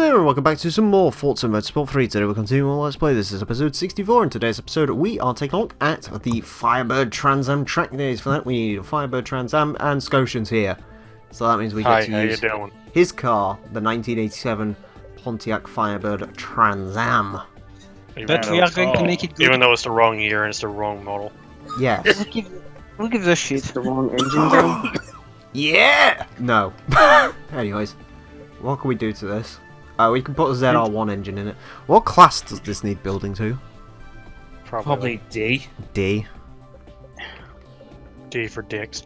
Hello and welcome back to some more Forza Motorsport 3. Today we're continuing our Let's Play. This is episode 64. In today's episode we are taking a look at the Firebird Trans Am track days. For that we need a Firebird Trans Am and Scotian's here. So that means we get to use his car, the 1987 Pontiac Firebird Trans Am. But we are going to make it good. Even though it's the wrong year and it's the wrong model. Yes. We'll give the shit. The wrong engine though. Yeah! No. Anyways, what can we do to this? We can put a ZR1 engine in it. What class does this need building to? Probably D. D. D for dicks.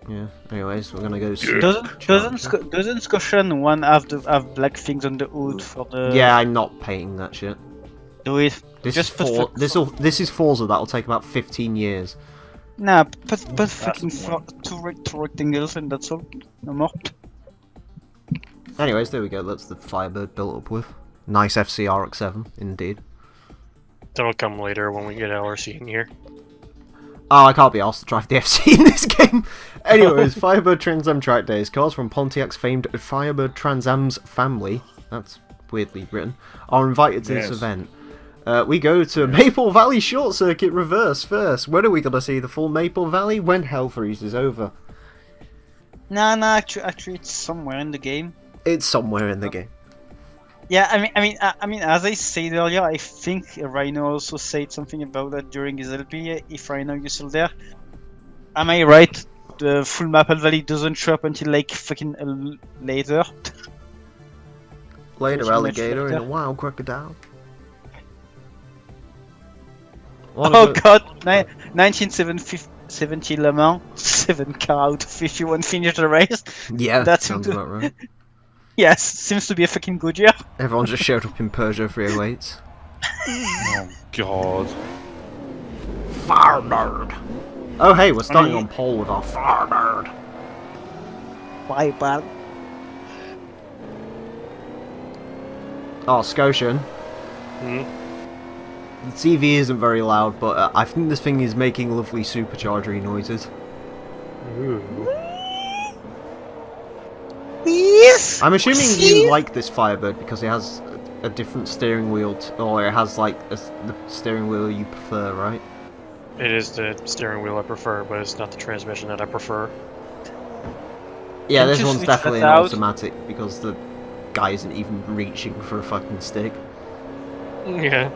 Yeah. Anyways, we're gonna go. Doesn't Scotian one have black things on the hood for the? Yeah, I'm not painting that shit. Do it. This Just is this is Forza. That'll take about 15 years. Nah, put fucking two rectangles and that's all. No more. Anyways, there we go. That's the Firebird built up with. Nice FCRX7, indeed. That'll come later when we get LRC in here. Oh, I can't be asked to drive the FC in this game. Anyways, Firebird Trans Am track days. Cars from Pontiac's famed Firebird Trans Am's family, that's weirdly written, are invited to this event. We go to Maple Valley Short Circuit Reverse first. When are we going to see the full Maple Valley? When Hell Freeze is over. Nah, actually it's somewhere in the game. It's somewhere in the game. Yeah, I mean, as I said earlier, I think Rhino also said something about that during his LP. If Rhino is still there, am I right? The full Maple Valley doesn't show up until like fucking later. Later, alligator and a wild crocodile. Oh god, 1970 Le Mans, 7 car out of 51 finished the race. Yeah, that sounds about right. Yes, seems to be a fucking good year. Everyone just showed up in Peugeot 308s. Oh god. Firebird! Oh hey, we're starting on pole with our Firebird. Firebird. Oh, Scotian. Hmm? The TV isn't very loud, but I think this thing is making lovely superchargery noises. Ooh. Yes! I'm assuming you like this Firebird because it has a different steering wheel, or it has like the steering wheel you prefer, right? It is the steering wheel I prefer, but it's not the transmission that I prefer. Yeah, Can't this you one's switch definitely an that out? automatic because the guy isn't even reaching for a fucking stick. Yeah.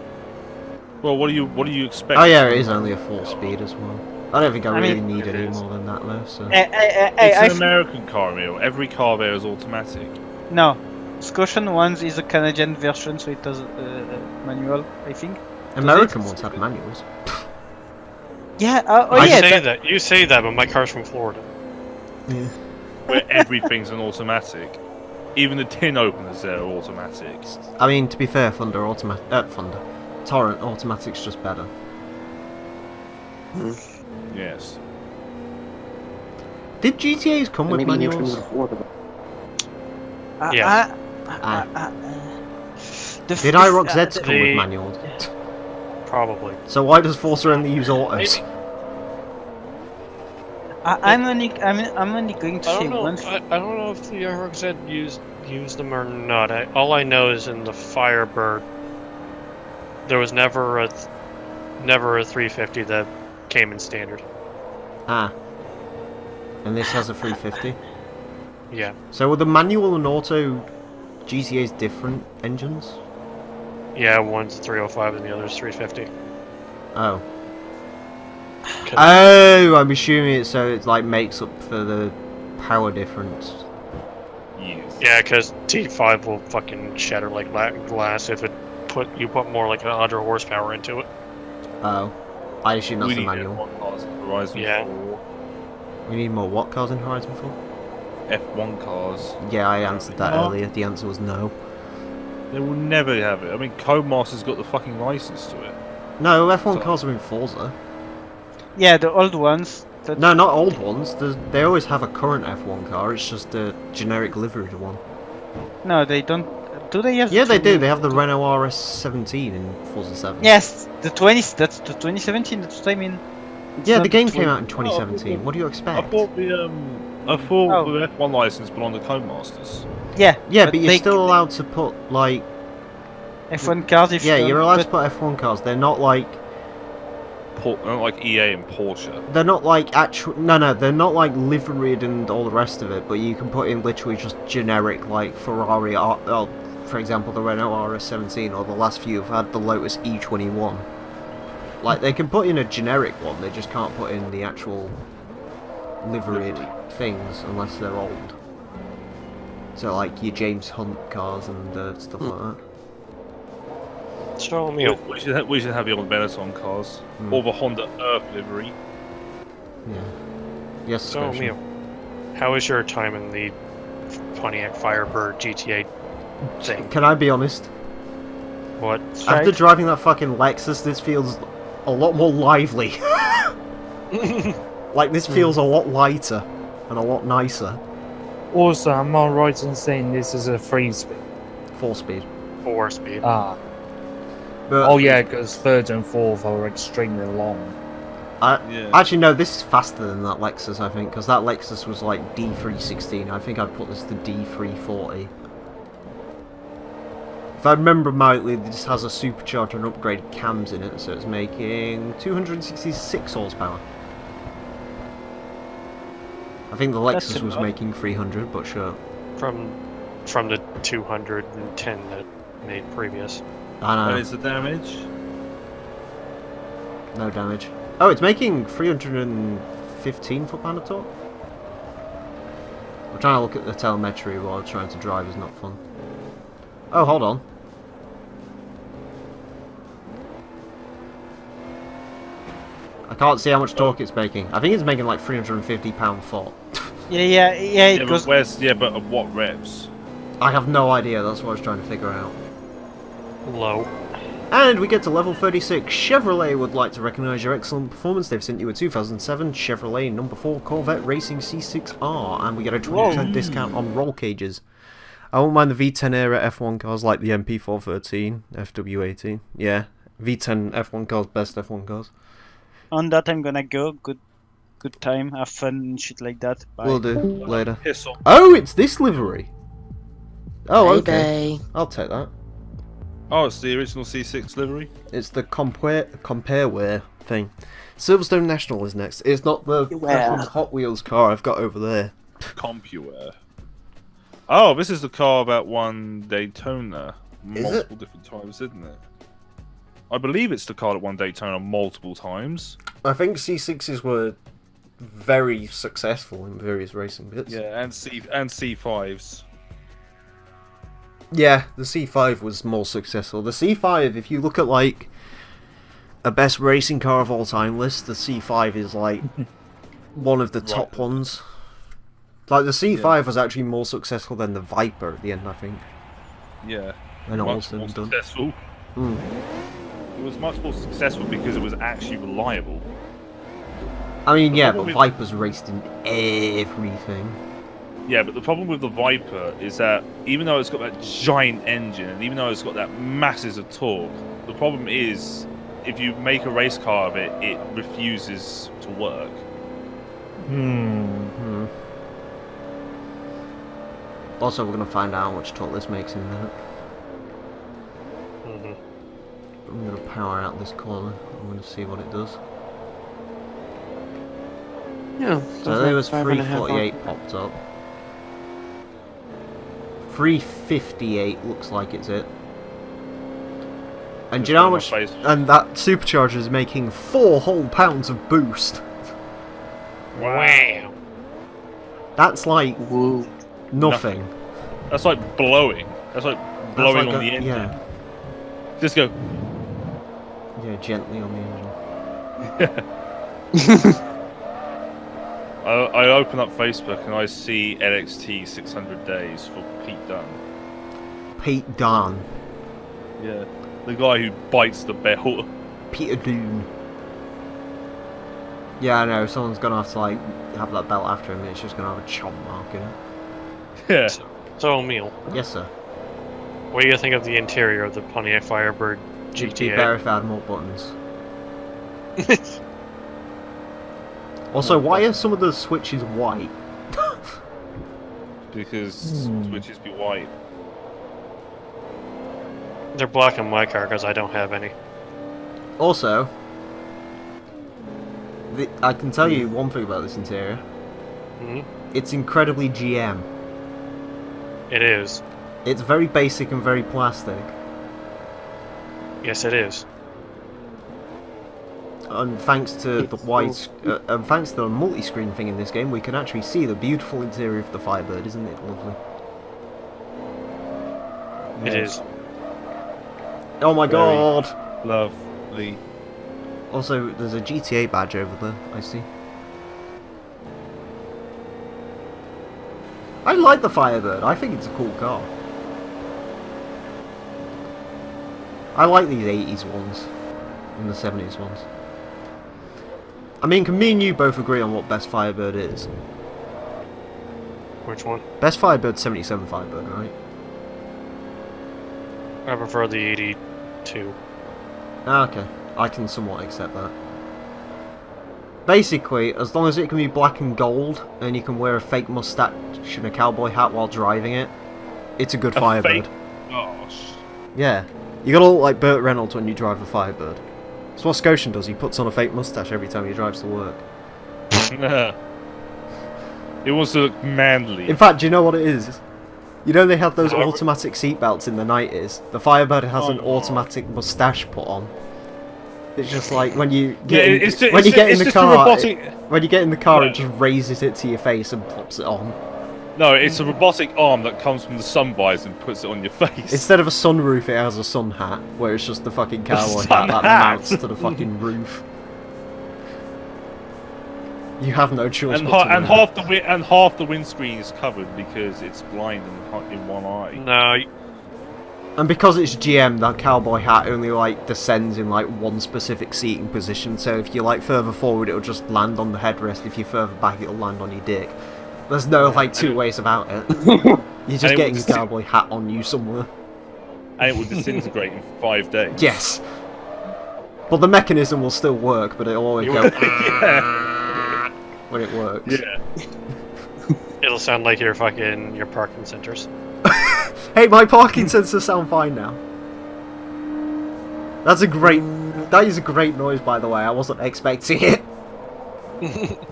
Well, what do you expect? Oh yeah, it is only a 4-speed as well. I don't think I really need any more than that though. So. It's an American car, Emile. Every car there is automatic. No, Scotian ones is a Canadian version, so it does manual, I think. American ones have manuals. Yeah. You say that, but my car's from Florida. Yeah. Where everything's an automatic. Even the tin openers there are automatic. I mean, to be fair, Torrent automatic's just better. Yes. Did GTAs come with manuals? Yeah. Did IROC Zs come with manuals? Probably. So why does Forza only use autos? I'm only going to I say don't know. one. I don't know if the RXZ used them or not. All I know is in the Firebird, there was never a 350 that came in standard. Ah. And this has a 350? Yeah. So were the manual and auto GTAs different engines? Yeah, one's 305 and the other's 350. Oh. Oh, I'm assuming it like makes up for the power difference. Yes. Yeah, because T5 will fucking shatter like glass if you put more like 100 horsepower into it. Oh. I assume that's the manual. Horizon Yeah. 4. We need more what cars in Horizon 4? F1 cars. Yeah, I answered that earlier. The answer was no. They will never have it. I mean, Codemaster's got the fucking license to it. No, F1 cars are in Forza. Yeah, the old ones. No, not old ones. They always have a current F1 car. It's just a generic liveried one. No, they don't. Do they have? Yeah, they do. They have the Renault RS17 in Forza 7. Yes, that's the 2017. That's what I mean. It's Yeah, not the game came out in 2017. What do you I expect? bought the a full Oh. with F1 license, but on the Codemasters. Yeah. Yeah, but you're they- still allowed to put like. F1 cars if Yeah, you you're don't, allowed to but put F1 cars. They're not like. Not like EA and Porsche. They're not like actual. No, they're not like liveried and all the rest of it. But you can put in literally just generic like Ferrari. For example, the Renault RS17, or the last few have had the Lotus E21. Like they can put in a generic one. They just can't put in the actual liveried things unless they're old. So like your James Hunt cars and stuff like that. So, Emile, We should have the old Benetton cars, or the Honda Earth livery. Yeah. Yes, so Scotian. Emile, how was your time in the Pontiac Firebird GTA thing? Can I be honest? What? After driving that fucking Lexus, this feels a lot more lively. Like, this feels a lot lighter and a lot nicer. Also, am I right in saying this is a 3-speed? 4-speed. 4-speed. Ah. But Oh yeah, because third and fourth are extremely long. Yeah. actually, no, this is faster than that Lexus, I think, because that Lexus was like D316. I think I'd put this to D340. If I remember rightly, this has a supercharger and upgraded cams in it, so it's making 266 horsepower. I think the That's Lexus was enough. making 300, but sure. From the 210 that made previous. I know. And is the damage? No damage. Oh, it's making 315 foot-pound of torque? I'm trying to look at the telemetry while trying to drive is not fun. Oh, hold on. I can't see how much torque it's making. I think it's making like 350 pound-foot. yeah, it Yeah, goes. but at what revs? I have no idea, that's what I was trying to figure out. Low. And we get to level 36. Chevrolet would like to recognise your excellent performance. They've sent you a 2007 Chevrolet number 4 Corvette Racing C6R, and we get a 20% discount on roll cages. I won't mind the V10 era F1 cars like the MP413, FW18. Yeah, V10 F1 cars, best F1 cars. On that, I'm gonna go. Good time. Have fun and shit like that. Bye. Will do, later. Piss off. Oh, it's this livery! Oh, okay. Bye. I'll take that. Oh, it's the original C6 livery. It's the compareware thing. Silverstone National is next. It's not the Well. fucking Hot Wheels car I've got over there. Compuware. Oh, this is the car about one Daytona multiple different times, isn't it? I believe it's the car that won Daytona multiple times. I think C6s were very successful in various racing bits. Yeah, and C5s. Yeah, the C5 was more successful. The C5, if you look at like a best racing car of all time list, the C5 is like one of the top ones. Like the C5 was actually more successful than the Viper at the end, I think. Yeah. And all Much said more and done. successful. Mm. It was much more successful because it was actually reliable. I mean, yeah, but problem with- Viper's raced in everything. Yeah, but the problem with the Viper is that even though it's got that giant engine and even though it's got that masses of torque, the problem is if you make a race car of it, it refuses to work. Hmm. Also, we're going to find out how much torque this makes in a minute. Mm-hmm. I'm going to power out this corner. I'm going to see what it does. Yeah. So there was 348 popped up. 358 looks like it's it. And do you know how much? And that supercharger is making 4 whole pounds of boost. Wow. That's like Woo. nothing. That's like blowing. That's like blowing like on the engine. Yeah, Just go. yeah, gently on the engine. I open up Facebook and I see LXT 600 days for Pete Dunne. Pete Dunne. Yeah. The guy who bites the belt. Peter Dunne. Yeah, I know. Someone's gonna have to like have that belt after him. And it's just gonna have a chomp mark in it. Yeah. So, Emile, Yes, sir. what do you think of the interior of the Pontiac Firebird It'd be better if it had more buttons. Also, why are some of the switches white? because switches be white. They're black in my car because I don't have any. Also, I can tell you one thing about this interior. Hmm? It's incredibly GM. It is. It's very basic and very plastic. Yes, it is. And thanks to the thanks to the multi-screen thing in this game, we can actually see the beautiful interior of the Firebird. Isn't it lovely? It is. Oh my Very. god! Lovely. Also, there's a GTA badge over there, I see. I like the Firebird. I think it's a cool car. I like these 80s ones and the 70s ones. I mean, can me and you both agree on what best Firebird is? Which one? Best Firebird, 77 Firebird, right? I prefer the 82. Ah, okay. I can somewhat accept that. Basically, as long as it can be black and gold, and you can wear a fake mustache and a cowboy hat while driving it, it's a good Firebird. Fake... Gosh. Yeah. You gotta look like Burt Reynolds when you drive a Firebird. That's what Scotian does, he puts on a fake mustache every time he drives to work. It wants to look manly. In fact, do you know what it is? You know they have those automatic seatbelts in the 90s? The Firebird has an automatic mustache put on. It's just like when you get when you get in the car, it just raises it to your face and pops it on. No, it's a robotic arm that comes from the sun visor and puts it on your face. Instead of a sunroof, it has a sun hat, where it's just the fucking cowboy hat that mounts to the fucking roof. You have no choice. And half the windscreen is covered because it's blind in one eye. No. And because it's GM, that cowboy hat only like descends in like one specific seating position. So if you're like further forward, it'll just land on the headrest. If you're further back, it'll land on your dick. There's no like two ways about it. You're just getting a cowboy hat on you somewhere. And it will disintegrate in 5 days. Yes. But the mechanism will still work, but it'll always go when it works. Yeah. It'll sound like your parking sensors. Hey, my parking sensors sound fine now. That is a great noise, by the way. I wasn't expecting it.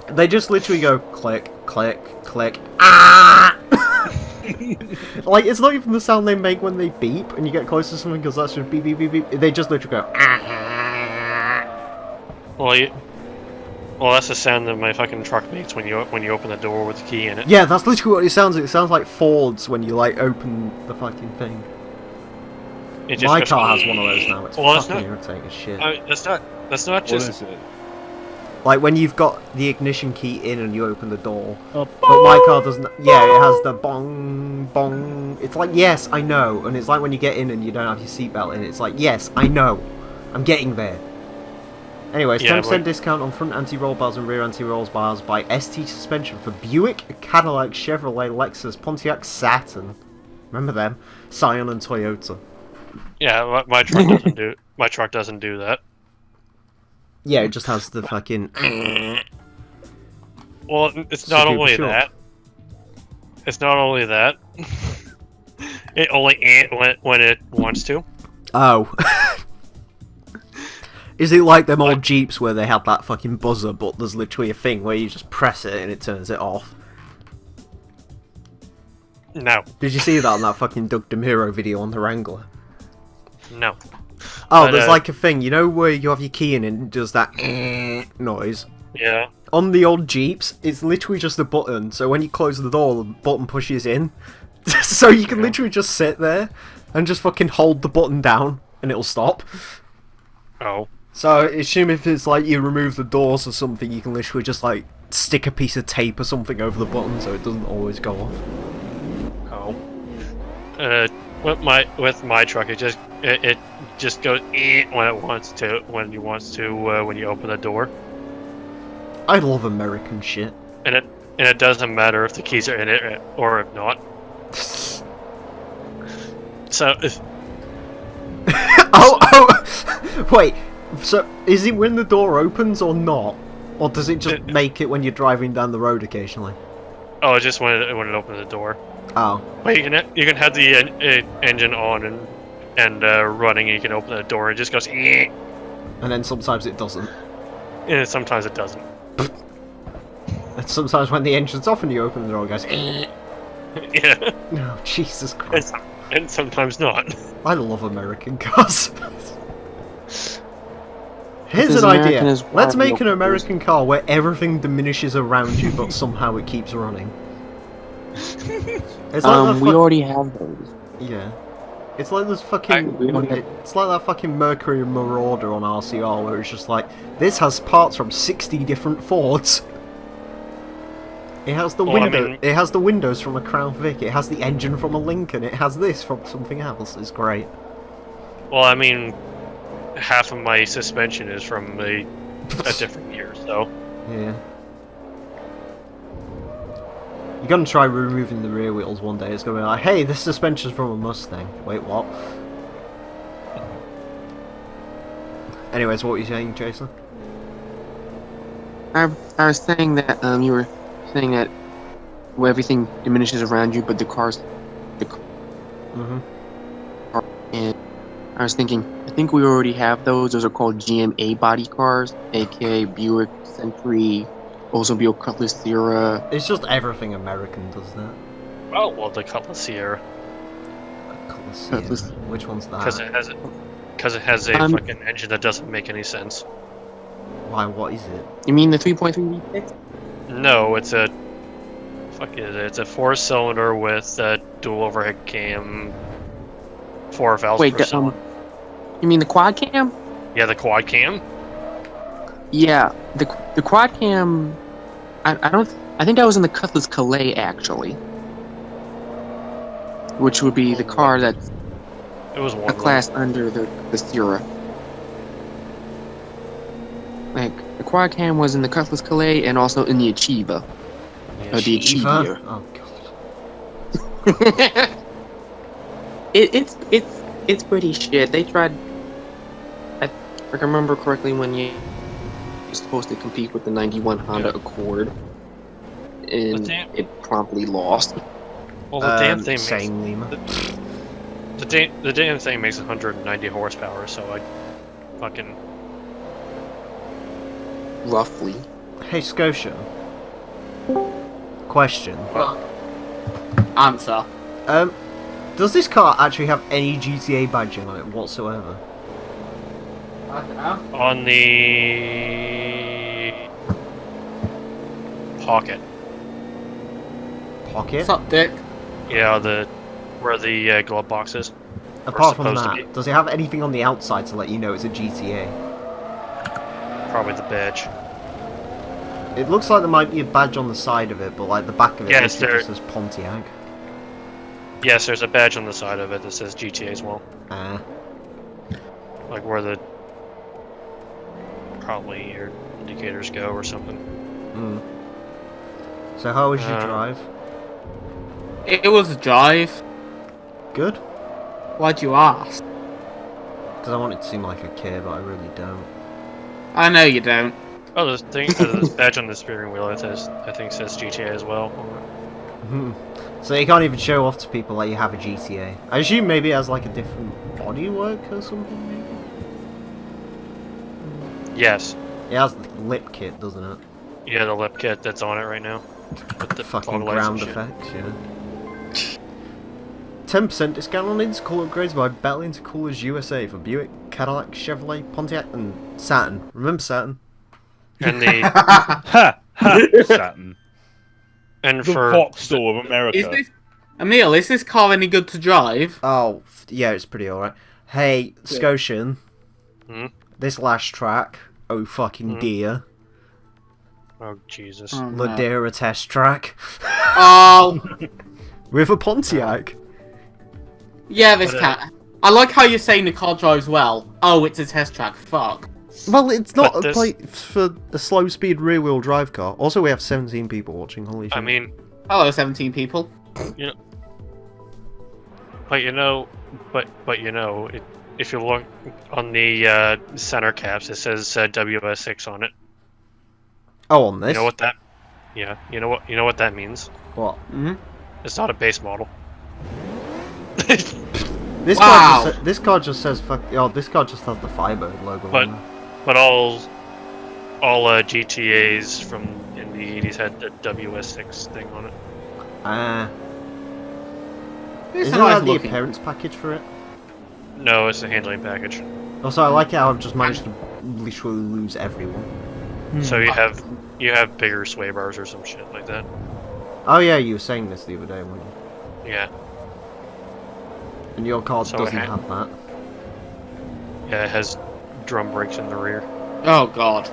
They just literally go click, click, click. Ah! Like, it's not even the sound they make when they beep and you get close to something, because that's just beep, beep, beep, beep. They just literally go ah. Well, that's the sound that my fucking truck makes when you open the door with the key in it. Yeah, that's literally what it sounds like. It sounds like Ford's when you like open the fucking thing. It just My goes, car has one of those now. It's well, fucking irritating as shit. That's not What just. is it? Like when you've got the ignition key in and you open the door. But my car doesn't. Yeah, it has the bong, bong. It's like, yes, I know. And it's like when you get in and you don't have your seatbelt in. It's like, yes, I know. I'm getting there. Anyways, 10% discount on front anti-roll bars and rear anti-roll bars by ST Suspension for Buick, Cadillac, Chevrolet, Lexus, Pontiac, Saturn. Remember them? Scion and Toyota. Yeah, my truck doesn't do. My truck doesn't do that. Yeah, it just has the fucking. Well, it's not only that. It's not only that. It only when it wants to. Oh. Is it like them old Jeeps where they have that fucking buzzer, but there's literally a thing where you just press it and it turns it off? No. Did you see that on that fucking Doug DeMuro video on the Wrangler? No. Oh, there's like a thing, you know where you have your key in and it does that noise? Yeah. On the old Jeeps, it's literally just a button, so when you close the door, the button pushes in. So you can literally just sit there and just fucking hold the button down and it'll stop. Oh. So I assume if it's like you remove the doors or something, you can literally just like stick a piece of tape or something over the button so it doesn't always go off. Oh. With my truck, it just goes when it wants to when you open the door. I love American shit. And it doesn't matter if the keys are in it or if not. So if oh wait. So, is it when the door opens or not? Or does it just make it when you're driving down the road occasionally? Oh, just when it opened the door. Oh. But you can have the engine on and running, and you can open the door, and it just goes. And And then sometimes it doesn't. sometimes it doesn't. And sometimes when the engine's off and you open the door, it goes. Yeah. No, Jesus Christ. And sometimes not. I love American cars. Here's Because an American idea. is Let's wild make an American car where everything diminishes around you, but somehow it keeps running. It's like We already have those. yeah. It's like this fucking. We don't have- It's like that fucking Mercury Marauder on RCR, where it's just like this has parts from 60 different Fords. It has the window. It has the windows from a Crown Vic. It has the engine from a Lincoln. It has this from something else. It's great. Well, I mean, half of my suspension is from a different year, so. Yeah. You're gonna try removing the rear wheels one day. It's gonna be like, hey, this suspension's from a Mustang. Wait, what? Anyways, what were you saying, Jason? I was saying that you were saying that where everything diminishes around you, but the cars. Mm-hmm. And I was thinking, I think we already have those. Those are called GMA body cars, aka Buick Century, Oldsmobile Cutlass Sierra. It's just everything American does that. Oh, well, the Cutlass Sierra. Cutlass. Which one's that? Because it has a fucking engine that doesn't make any sense. Why? What is it? You mean the 3.3 V6? No, it's a. Fuck is it? It's a 4-cylinder with a dual overhead cam. 4 valves Wait, per cylinder. you mean the quad cam? Yeah, the quad cam. Yeah, the quad cam. I think that was in the Cutlass Calais actually, which would be the car that's It was one a class under the Sierra. Like the quad cam was in the Cutlass Calais and also in the Achieva. Yeah, The Eva? Achieva. Oh god. It's pretty shit. They tried. If I remember correctly, when you were supposed to compete with the '91 Honda Accord, and it promptly lost. Well, the damn thing same Lima. the damn thing makes 190 horsepower, so I fucking. Roughly. Hey, Scotian. Question. Answer. Does this car actually have any GTA badging on it whatsoever? I don't know. On the pocket. Pocket? What's up, Dick? Yeah, where the glove box is. Apart from supposed to that, be. does it have anything on the outside to let you know it's a GTA? Probably the badge. It looks like there might be a badge on the side of it, but like the back of it Yes, literally just says Pontiac. Yes, there's a badge on the side of it that says GTA as well. Like where the probably your indicators go or something. So how was your drive? It was a drive. Good? Why'd you ask? Because I want it to seem like I care, but I really don't. I know you don't. Oh, this thing, this badge on the steering wheel, I think says GTA as well. So you can't even show off to people like you have a GTA. I assume maybe it has like a different bodywork or something, maybe? Yes. It has the lip kit, doesn't it? Yeah, the lip kit that's on it right now. With the Fucking fog lights ground and shit. effects, yeah. 10% discount on intercooler upgrades by Bell Intercoolers USA for Buick, Cadillac, Chevrolet, Pontiac, and Saturn. Remember Saturn? And the Ha! Ha! Saturn. and The for Vauxhall of America. Is this Emile? Is this car any good to drive? Oh, yeah, it's pretty alright. Hey, Scotian. Hmm? This last track, oh fucking dear. oh Jesus. Oh, no. Ladera test track. Oh, With a Pontiac. yeah, this But, cat. I like how you're saying the car drives well. Oh, it's a test track. Fuck. Well, it's not But a this- plate for a slow speed rear wheel drive car. Also, we have 17 people watching, holy shit. I mean, Hello, 17 people. but you know, if you look on the center caps, it says WS6 on it. Oh, on this? You know what that? Yeah, you know what? You know what that means? What? It's not a base model. This Wow. car this car just says fuck. Oh, this car just has the Firebird logo But- on there. But all GTAs from in the 80s had the WS6 thing on it. It's Isn't a nice that the looking. appearance package for it? No, it's a handling package. Also, I like how I've just managed to literally lose everyone. So you have bigger sway bars or some shit like that. Oh yeah, you were saying this the other day, weren't you? Yeah, And your car So doesn't it ha- have that. yeah, it has drum brakes in the rear. Oh god.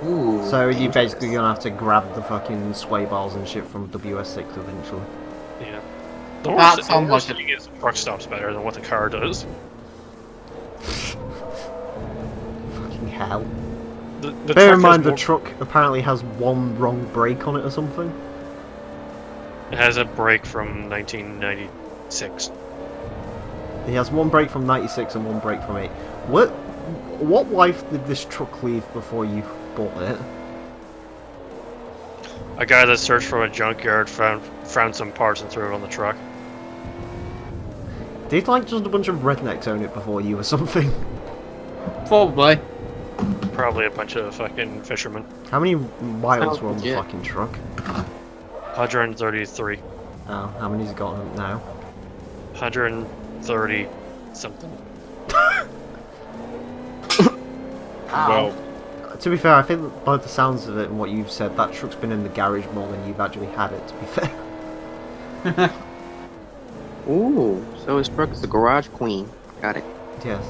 Ooh, So you're dangerous. basically gonna have to grab the fucking sway bars and shit from WS6 eventually. Yeah. The That worst, sounds the worst like a- thing is the truck stops better than what the car does. Fucking hell. The Bear truck in mind the has truck apparently has one wrong brake on it or something. it has a brake from 1996. He has one brake from 96 and one brake from 8. What life did this truck leave before you bought it? A guy that searched from a junkyard found some parts and threw it on the truck. Did like just a bunch of rednecks own it before you or something? Probably. Probably a bunch of fucking fishermen. How many miles were on the Yeah. fucking truck? 133. Oh, how many's it got on it now? 130 something. Well, To be fair, I think by the sounds of it and what you've said, that truck's been in the garage more than you've actually had it, to be fair. Ooh, so his truck is the garage queen. Got it. Yes.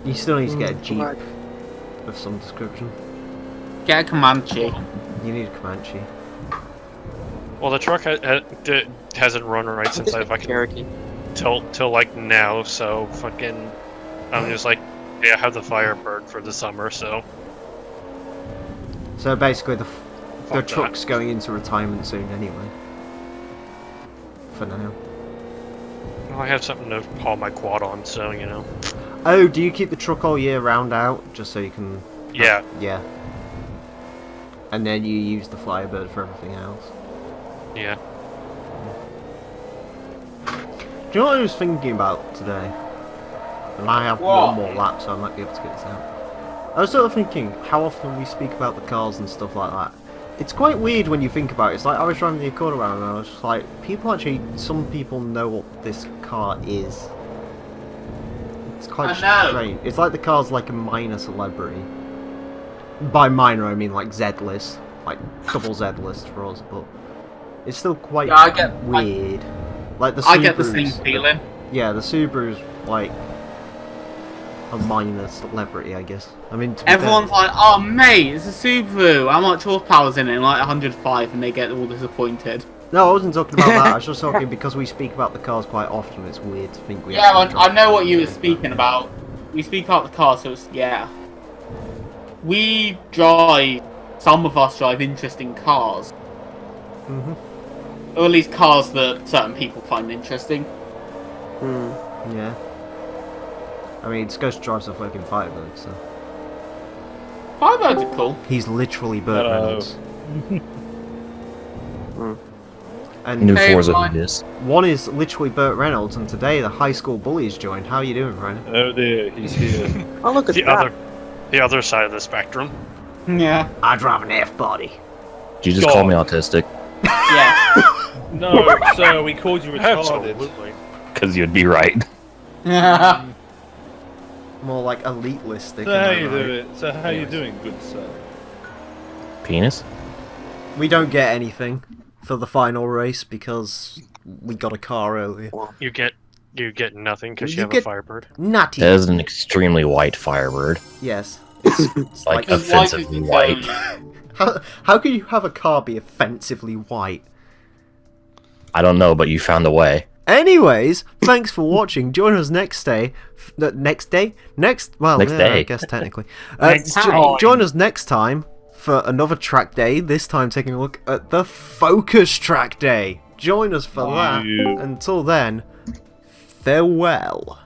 You still need to get a Jeep Garage. of some description. Get a Comanche. You need a Comanche. Well, the truck hasn't run right since I fucking Cherokee. till like now. So fucking, I'm just like, yeah, I have the Firebird for the summer. So So basically, the fuck that. truck's going into retirement soon anyway. For now. Well, I have something to haul my quad on, so you know. Oh, do you keep the truck all year round out, just so you can... Yeah. Yeah. And then you use the Firebird for everything else. Yeah. Do you know what I was thinking about today? And I have one What? more lap, so I might be able to get this out. I was sort of thinking how often we speak about the cars and stuff like that. It's quite weird when you think about it. It's like I was driving the Accord around and I was just like, some people know what this car is. It's quite I know. strange. It's like the car's like a minor celebrity. By minor, I mean like Z-list. Like double Z-list for us, but it's still quite Yeah, I get- weird. Like the I get the same Subarus, feeling. Yeah, the Subaru's like a minor celebrity, I guess. I mean, to be Everyone's fair, like, oh mate, it's a Subaru. How much horsepower's in it? And like 105, and they get all disappointed. no, I wasn't talking about that. I was just talking because we speak about the cars quite often. It's weird to think we. Yeah, actually I drive know what them. you were speaking about. We speak about the car, so it's, yeah. We drive, some of us drive interesting cars. Mhm. Or at least cars that certain people find interesting. Hmm. Yeah. I mean, Scotian drives a fucking Firebird, so Firebirds are cool. he's literally Burt Hello. Reynolds. And New Hey, Forza Ryan. who is. one is literally Burt Reynolds, and today the high school bullies joined. How are you doing, Ryan? oh dear, he's here. Oh, look at The that. the other side of the spectrum. Yeah. I drive an F-body. Did you just call me autistic? Yeah. No, sir, we called you retarded. Absolutely. Because you'd be right. More like elite-listic. So am how I you right? doing? So how you doing, good sir? Penis? We don't get anything for the final race because we got a car earlier. You get nothing because You you have get- a Firebird. Natty. That is an extremely white Firebird. Yes. It's Like, like offensively white. how can you have a car be offensively white? I don't know, but you found a way. Anyways, thanks for watching. Join us next day. Next day? Well, Next yeah, day. I guess technically. Next time. Join us next time for another track day. This time taking a look at the Focus track day. Join us for that. You- Until then, farewell.